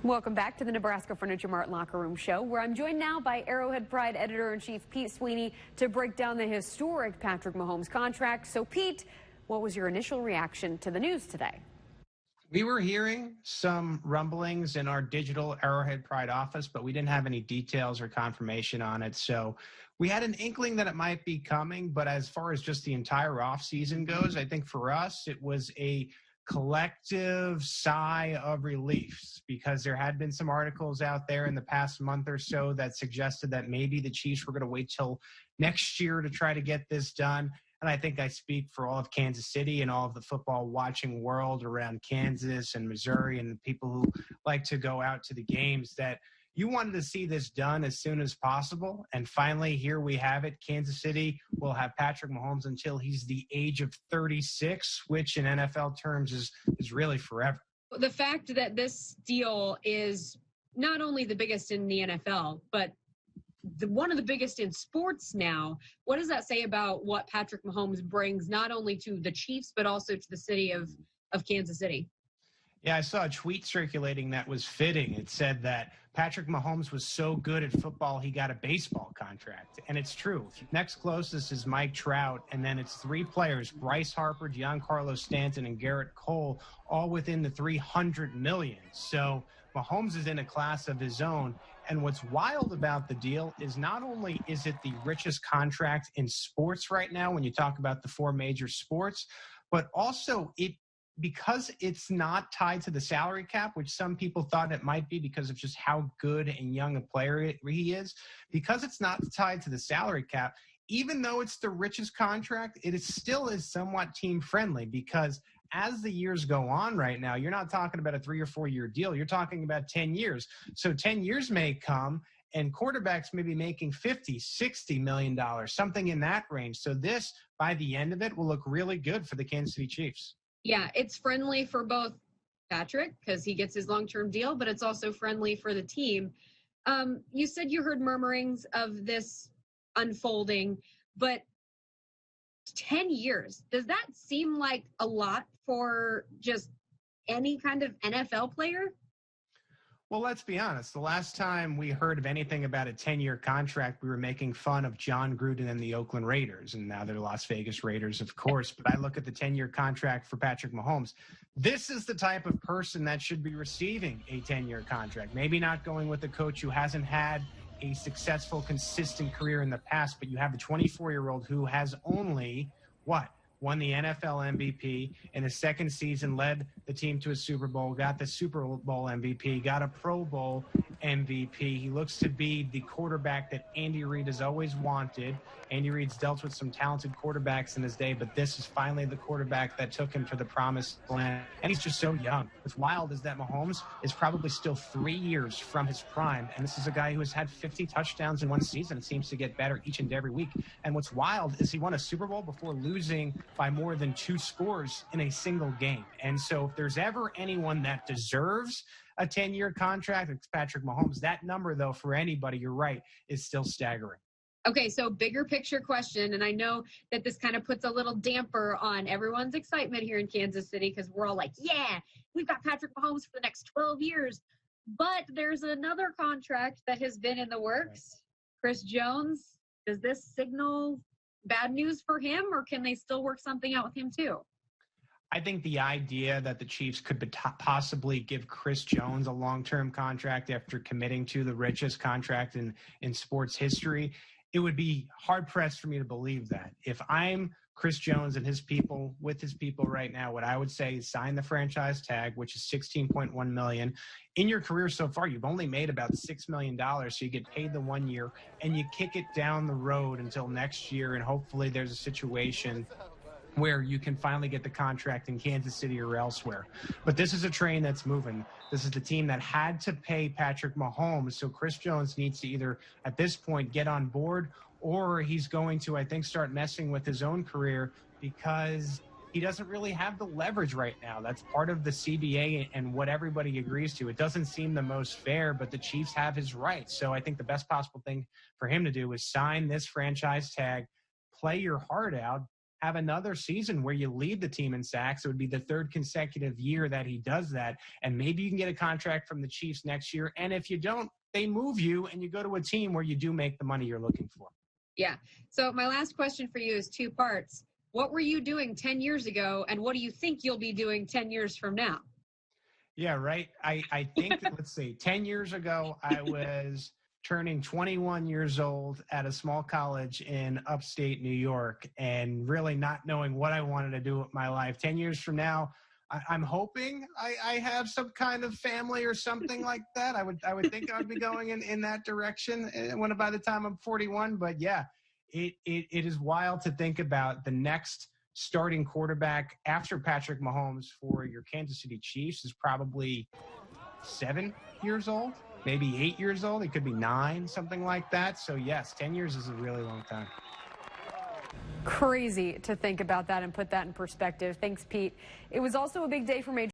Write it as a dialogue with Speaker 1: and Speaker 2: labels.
Speaker 1: Welcome back to the Nebraska Furniture Mart Locker Room Show, where I'm joined now by Arrowhead Pride Editor-in-Chief Pete Sweeney to break down the historic Patrick Mahomes contract. So, Pete, what was your initial reaction to the news today?
Speaker 2: We were hearing some rumblings in our digital Arrowhead Pride office, but we didn't have any details or confirmation on it. So we had an inkling that it might be coming, but as far as just the entire offseason goes, I think for us it was a collective sigh of relief because there had been some articles out there in the past month or so that suggested that maybe the Chiefs were going to wait till next year to try to get this done. And I think I speak for all of Kansas City and all of the football watching world around Kansas and Missouri and the people who like to go out to the games that you wanted to see this done as soon as possible. And finally, here we have it. Kansas City will have Patrick Mahomes until he's the age of 36, which in NFL terms is really forever.
Speaker 3: The fact that this deal is not only the biggest in the NFL, but one of the biggest in sports now, what does that say about what Patrick Mahomes brings not only to the Chiefs, but also to the city of Kansas City?
Speaker 2: Yeah, I saw a tweet circulating that was fitting. It said that Patrick Mahomes was so good at football, he got a baseball contract. And it's true. Next closest is Mike Trout, and then it's three players, Bryce Harper, Giancarlo Stanton, and Garrett Cole, all within the $300 million. So Mahomes is in a class of his own. And what's wild about the deal is not only is it the richest contract in sports right now when you talk about the four major sports, but also because it's not tied to the salary cap, which some people thought it might be because of just how good and young a player he is, because it's not tied to the salary cap, even though it's the richest contract, it still is somewhat team friendly because as the years go on right now, you're not talking about a 3 or 4 year deal. You're talking about 10 years. So 10 years may come and quarterbacks may be making $50, $60 million, something in that range. So this, by the end of it, will look really good for the Kansas City Chiefs.
Speaker 3: Yeah, it's friendly for both Patrick because he gets his long-term deal, but it's also friendly for the team. You said you heard murmurings of this unfolding, but 10 years, does that seem like a lot for just any kind of NFL player?
Speaker 2: Well, let's be honest. The last time we heard of anything about a 10-year contract, we were making fun of John Gruden and the Oakland Raiders, and now they're the Las Vegas Raiders, of course. But I look at the 10-year contract for Patrick Mahomes. This is the type of person that should be receiving a 10-year contract. Maybe not going with a coach who hasn't had a successful, consistent career in the past, but you have the 24-year-old who has only, won the NFL MVP in his second season, led the team to a Super Bowl, got the Super Bowl MVP, got a Pro Bowl MVP. He looks to be the quarterback that Andy Reid has always wanted. Andy Reid's dealt with some talented quarterbacks in his day, but this is finally the quarterback that took him to the promised land. And he's just so young. What's wild is that Mahomes is probably still 3 years from his prime. And this is a guy who has had 50 touchdowns in one season. It seems to get better each and every week. And what's wild is he won a Super Bowl before losing by more than 2 scores in a single game. And so if there's ever anyone that deserves a 10-year contract, it's Patrick Mahomes. That number, though, for anybody, you're right, is still staggering.
Speaker 3: Okay, so bigger picture question, and I know that this kind of puts a little damper on everyone's excitement here in Kansas City because we're all like, yeah, we've got Patrick Mahomes for the next 12 years. But there's another contract that has been in the works. Chris Jones, does this signal bad news for him, or can they still work something out with him too?
Speaker 2: I think the idea that the Chiefs could possibly give Chris Jones a long-term contract after committing to the richest contract in sports history, it would be hard-pressed for me to believe that. If I'm Chris Jones and his people, with his people right now, what I would say is sign the franchise tag, which is $16.1 million. In your career so far, you've only made about $6 million, so you get paid the 1 year, and you kick it down the road until next year, and hopefully there's a situation where you can finally get the contract in Kansas City or elsewhere. But this is a train that's moving. This is the team that had to pay Patrick Mahomes, so Chris Jones needs to either, at this point, get on board, or he's going to, I think, start messing with his own career because he doesn't really have the leverage right now. That's part of the CBA and what everybody agrees to. It doesn't seem the most fair, but the Chiefs have his rights. So I think the best possible thing for him to do is sign this franchise tag, play your heart out, have another season where you lead the team in sacks. It would be the third consecutive year that he does that. And maybe you can get a contract from the Chiefs next year. And if you don't, they move you and you go to a team where you do make the money you're looking for.
Speaker 3: Yeah. So my last question for you is two parts. What were you doing 10 years ago, and what do you think you'll be doing 10 years from now?
Speaker 2: Yeah, right. I think, let's see, 10 years ago, I was turning 21 years old at a small college in upstate New York and really not knowing what I wanted to do with my life. 10 years from now, I'm hoping I have some kind of family or something like that. I would think I would be going in that direction by the time I'm 41. But yeah, it is wild to think about the next starting quarterback after Patrick Mahomes for your Kansas City Chiefs is probably 7 years old. Maybe 8 years old. It could be 9, something like that. So, yes, 10 years is a really long time.
Speaker 1: Crazy to think about that and put that in perspective. Thanks, Pete. It was also a big day for Major